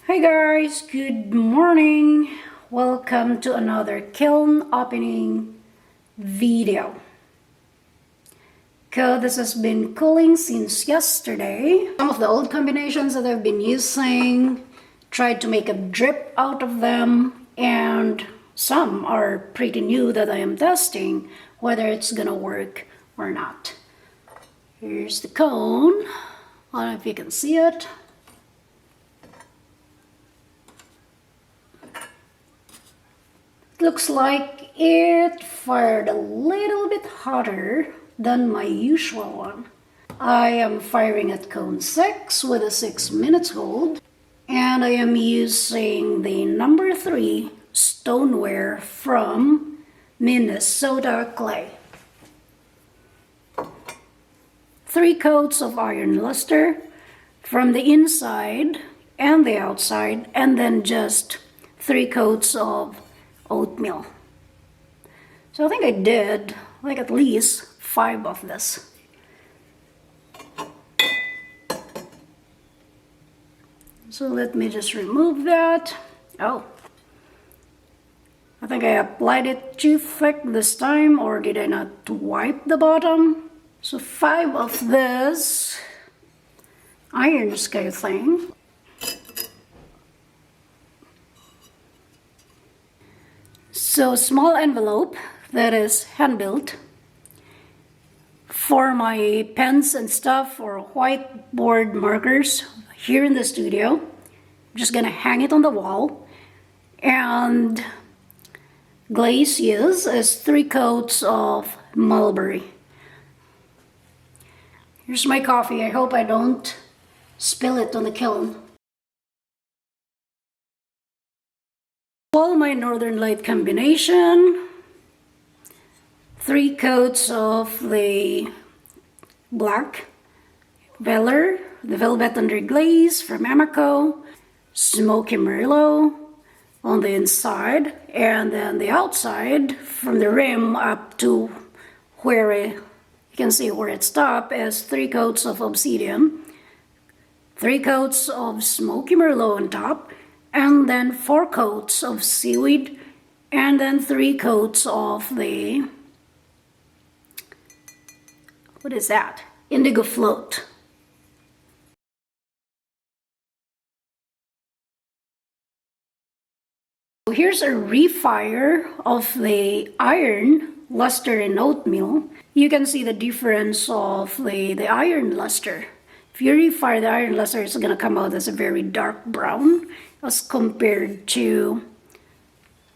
Hi guys, good morning. Welcome to another kiln opening video. This has been cooling since yesterday. Some of the old combinations that I've been using, tried to make a drip out of them, and some are pretty new that I am testing whether it's gonna work or not. Here's the cone. I don't know if you can see it. Looks like it fired a little bit hotter than my usual one. I am firing at cone 6 with a 6 minutes hold, and I am using the number 3 stoneware from Minnesota clay. 3 coats of iron luster from the inside and the outside, and then just 3 coats of oatmeal. So I think I did like at least 5 of this. So let me just remove that. Oh, I think I applied it too thick this time, or did I not wipe the bottom? So 5 of this iron scale thing. So small envelope that is hand-built for my pens and stuff, or whiteboard markers here in the studio. I'm just gonna hang it on the wall. And glaze is 3 coats of mulberry. Here's my coffee. I hope I don't spill it on the kiln. All my Northern Light combination, 3 coats of the black velour, the velvet under glaze from Amaco, smoky merlot on the inside, and then the outside from the rim up to where you can see where it stops is 3 coats of obsidian, 3 coats of smoky merlot on top, and then 4 coats of seaweed, and then 3 coats of the, what is that? Indigo float. So here's a refire of the iron luster and oatmeal. You can see the difference of the iron luster. If you refire the iron luster, it's going to come out as a very dark brown as compared to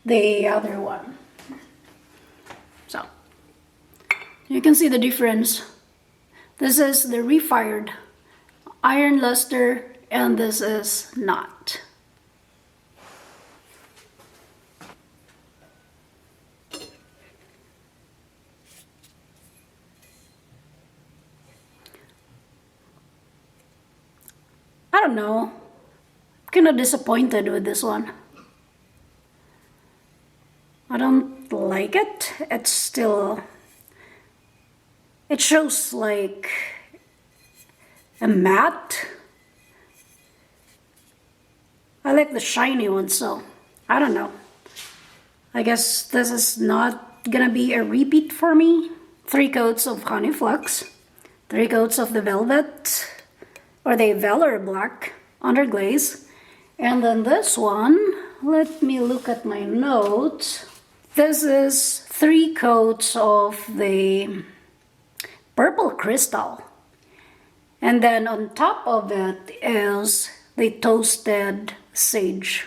the other one. So you can see the difference. This is the refired iron luster, and this is not. I don't know. Kind of disappointed with this one. I don't like it. It's still, it shows like a matte. I like the shiny one, so I don't know. I guess this is not gonna be a repeat for me. 3 coats of honey flux, 3 coats of the velvet or the velour black under glaze. And then this one, let me look at my notes. This is 3 coats of the purple crystal. And then on top of it is the toasted sage.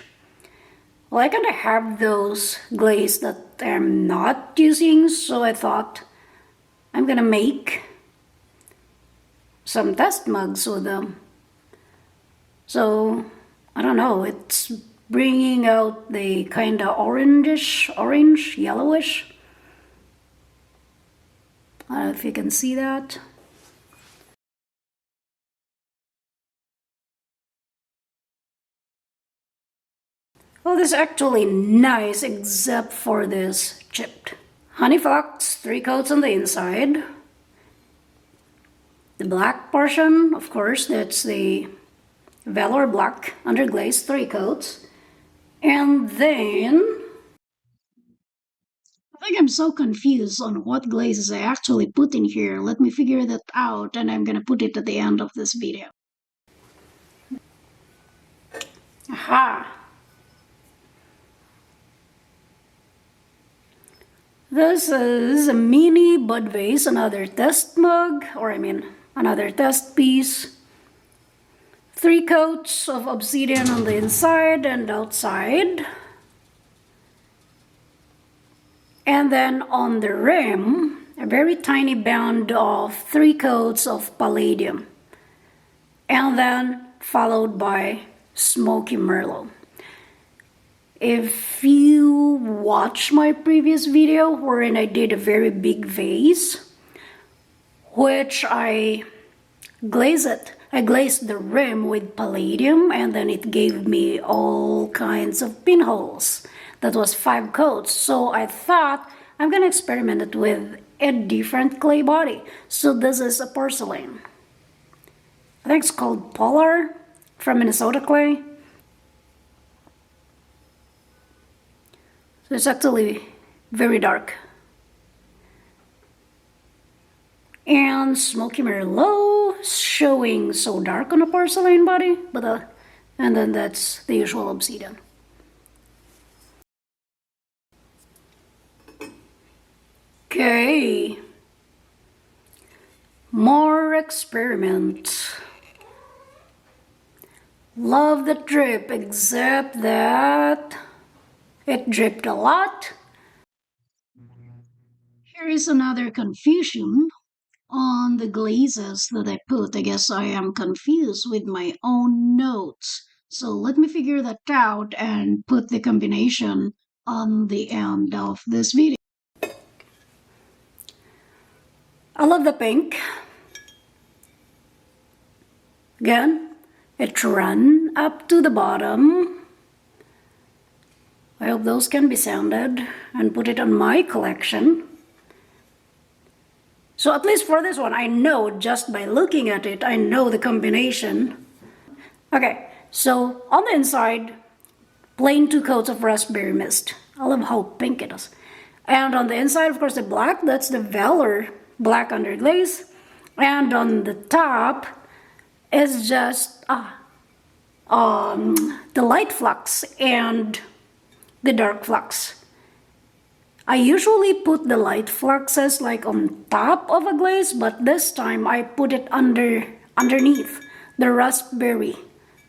Well, I kind of have those glaze that I'm not using, so I thought I'm gonna make some test mugs with them. So I don't know, it's bringing out the kind of orange, yellowish. I don't know if you can see that. Well, this is actually nice except for this chipped. Honey flux, 3 coats on the inside. The black portion, of course, that's the Valor Black under glaze, 3 coats. And then I think I'm so confused on what glazes I actually put in here. Let me figure that out, and I'm gonna put it at the end of this video. Aha! This is a mini bud vase, another test mug, another test piece. 3 coats of obsidian on the inside and outside. And then on the rim, a very tiny band of 3 coats of palladium. And then followed by smoky merlot. If you watch my previous video wherein I did a very big vase, which I glazed the rim with palladium, and then it gave me all kinds of pinholes. That was 5 coats. So I thought I'm gonna experiment it with a different clay body. So this is a porcelain. I think it's called Polar from Minnesota clay. So it's actually very dark. And smoky merlot showing so dark on a porcelain body, but and then that's the usual obsidian. Okay, more experiments. Love the drip, except that it dripped a lot. Here is another confusion on the glazes that I put. I guess I am confused with my own notes. So let me figure that out and put the combination on the end of this video. I love the pink. Again, it ran up to the bottom. I hope those can be sounded and put it on my collection. So at least for this one, I know just by looking at it, I know the combination. Okay, so on the inside, plain 2 coats of raspberry mist. I love how pink it is. And on the inside, of course, the black, that's the Valor Black under glaze. And on the top is just the light flux and the dark flux. I usually put the light fluxes like on top of a glaze, but this time I put it underneath the raspberry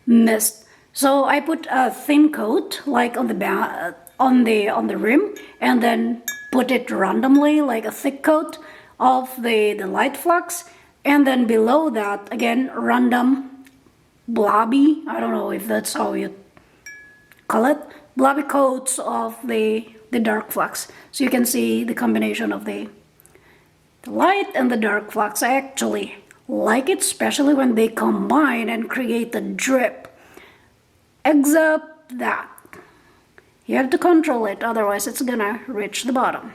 mist. So I put a thin coat like on the rim, and then put it randomly like a thick coat of the light flux, and then below that again random blobby, I don't know if that's how you call it, blobby coats of the dark flux. So you can see the combination of the light and the dark flux. I actually like it, especially when they combine and create a drip. Except that you have to control it, otherwise it's gonna reach the bottom.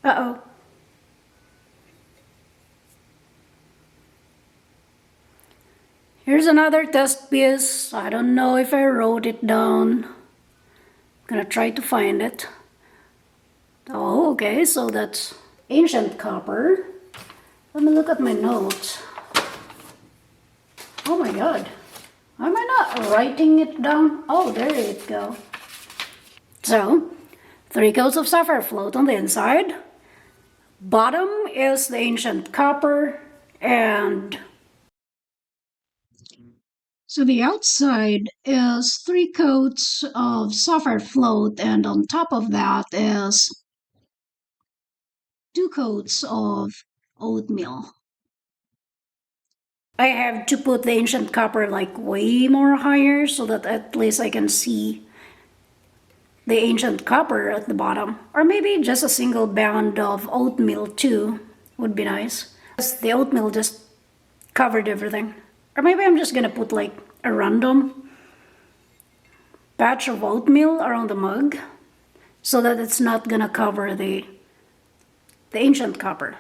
Uh-oh. Here's another test piece. I don't know if I wrote it down. I'm gonna try to find it. Oh, okay, so that's ancient copper. Let me look at my notes. Oh my god. Am I not writing it down? Oh, there it go. So, 3 coats of sapphire float on the inside. Bottom is the ancient copper, and so the outside is 3 coats of sapphire float, and on top of that is 2 coats of oatmeal. I have to put the ancient copper like way more higher so that at least I can see the ancient copper at the bottom. Or maybe just a single band of oatmeal too would be nice. The oatmeal just covered everything. Or maybe I'm just gonna put like a random patch of oatmeal around the mug so that it's not gonna cover the the ancient copper.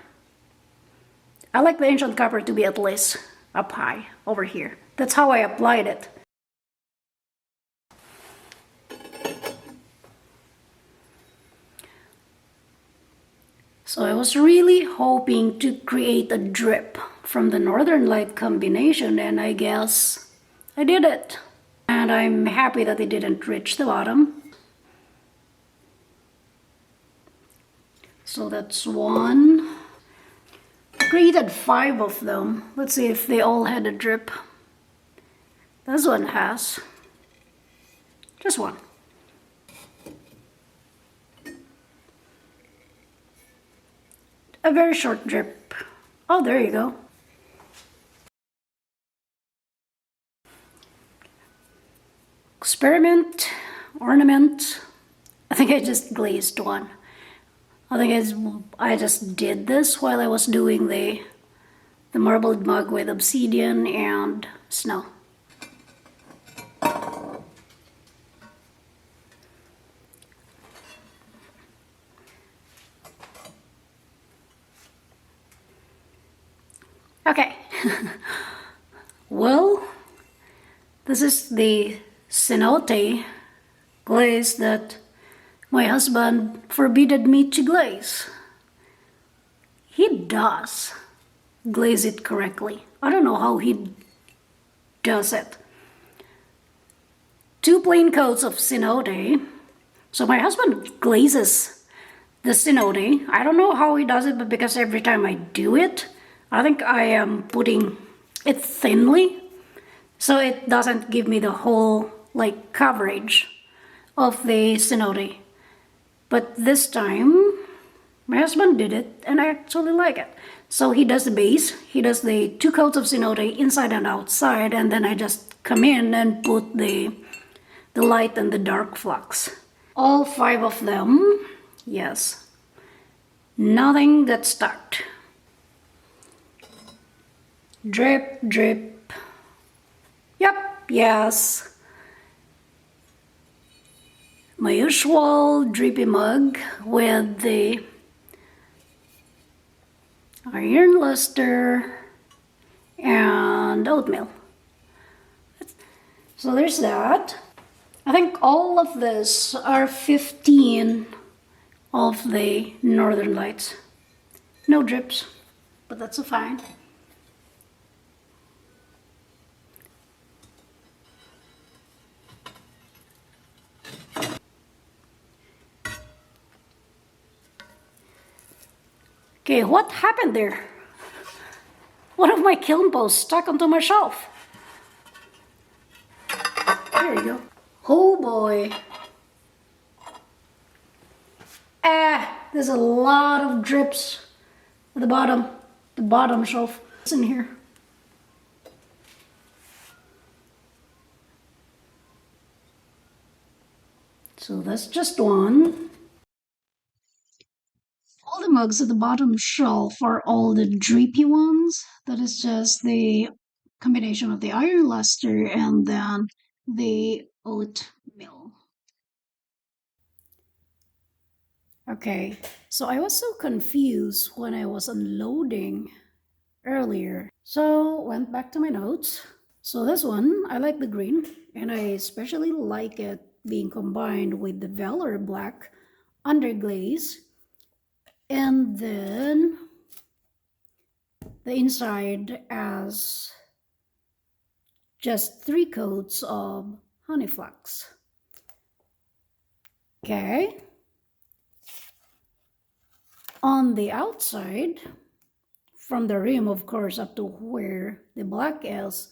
I like the ancient copper to be at least up high over here. That's how I applied it. So I was really hoping to create a drip from the Northern Light combination, and I guess I did it. And I'm happy that it didn't reach the bottom. So that's one. I created 5 of them. Let's see if they all had a drip. This one has. Just one. A very short drip. Oh, there you go. Experiment, ornament. I think I just glazed one. I think I just did this while I was doing the marbled mug with obsidian and snow. Okay. Well, this is the cenote glaze that my husband forbidden me to glaze. He does glaze it correctly. I don't know how he does it. 2 plain coats of cenote. So my husband glazes the cenote. I don't know how he does it, but because every time I do it, I think I am putting it thinly, so it doesn't give me the whole like coverage of the cenote. But this time, my husband did it, and I actually like it. So he does the base, he does the 2 coats of cenote inside and outside, and then I just come in and put the light and the dark flux. All 5 of them, yes. Nothing got stuck. Drip, drip. Yep, yes. My usual drippy mug with the iron luster and oatmeal. So there's that. I think all of this are 15 of the Northern Lights. No drips, but that's fine. Okay, what happened there? One of my kiln posts stuck onto my shelf. There you go. Oh boy. There's a lot of drips at the bottom shelf. What's in here? So that's just one. All the mugs at the bottom shelf are all the drippy ones. That is just the combination of the iron luster and then the oatmeal. Okay, so I was so confused when I was unloading earlier. So went back to my notes. So this one, I like the green, and I especially like it being combined with the Valor Black underglaze. And then the inside as just 3 coats of honey flux. Okay. On the outside, from the rim, of course, up to where the black is,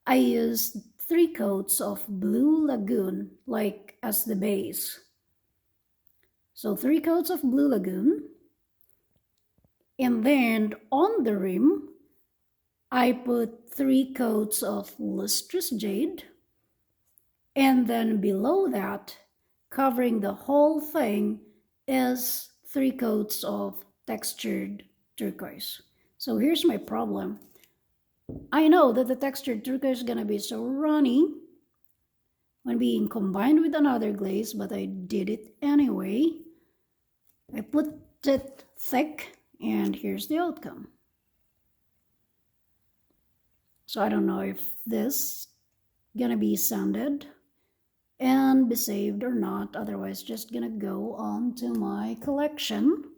I used 3 coats of Blue Lagoon, like as the base. So 3 coats of Blue Lagoon. And then on the rim, I put 3 coats of lustrous jade. And then below that, covering the whole thing, is 3 coats of textured turquoise. So here's my problem. I know that the textured turquoise is gonna be so runny when being combined with another glaze, but I did it anyway. I put it thick, and here's the outcome. So I don't know if this gonna be sanded and be saved or not, otherwise just gonna go on to my collection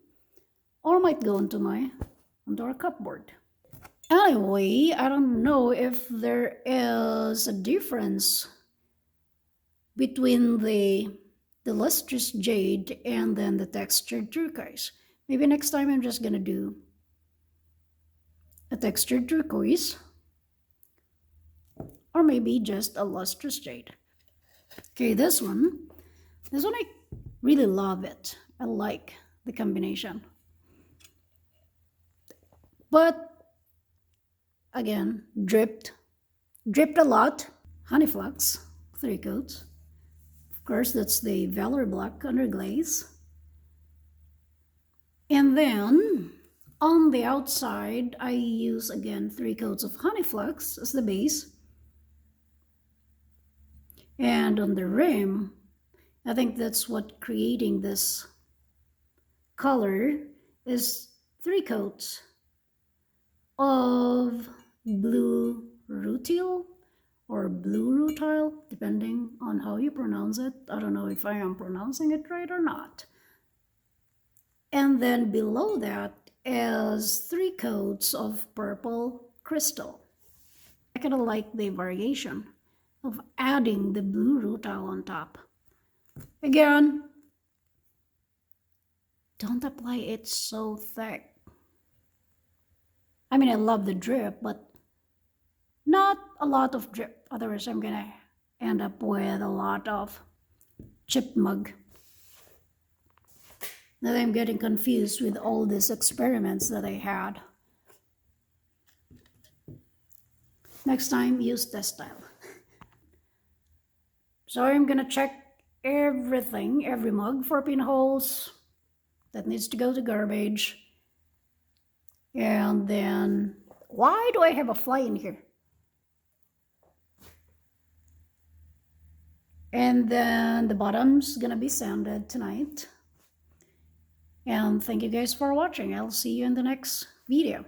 or might go onto our cupboard. Anyway, I don't know if there is a difference between the lustrous jade and then the textured turquoise. Maybe next time I'm just gonna do a textured turquoise, or maybe just a lustrous jade. Okay, this one I really love it. I like the combination. But again, dripped a lot. Honey Flux, 3 coats. Of course, that's the Valor Black under glaze. And then on the outside, I use again 3 coats of Honey Flux as the base. And on the rim, I think that's what creating this color is 3 coats of blue rutile or blue rutile, depending on how you pronounce it. I don't know if I am pronouncing it right or not. And then below that is 3 coats of purple crystal. I kind of like the variation of adding the blue rutile on top. Again, don't apply it so thick. I mean, I love the drip, but not a lot of drip. Otherwise, I'm gonna end up with a lot of chip mug. Now I'm getting confused with all these experiments that I had. Next time, use this style. So I'm gonna check everything, every mug for pinholes that needs to go to garbage. And then, why do I have a fly in here? And then the bottom's gonna be sanded tonight. And thank you guys for watching. I'll see you in the next video.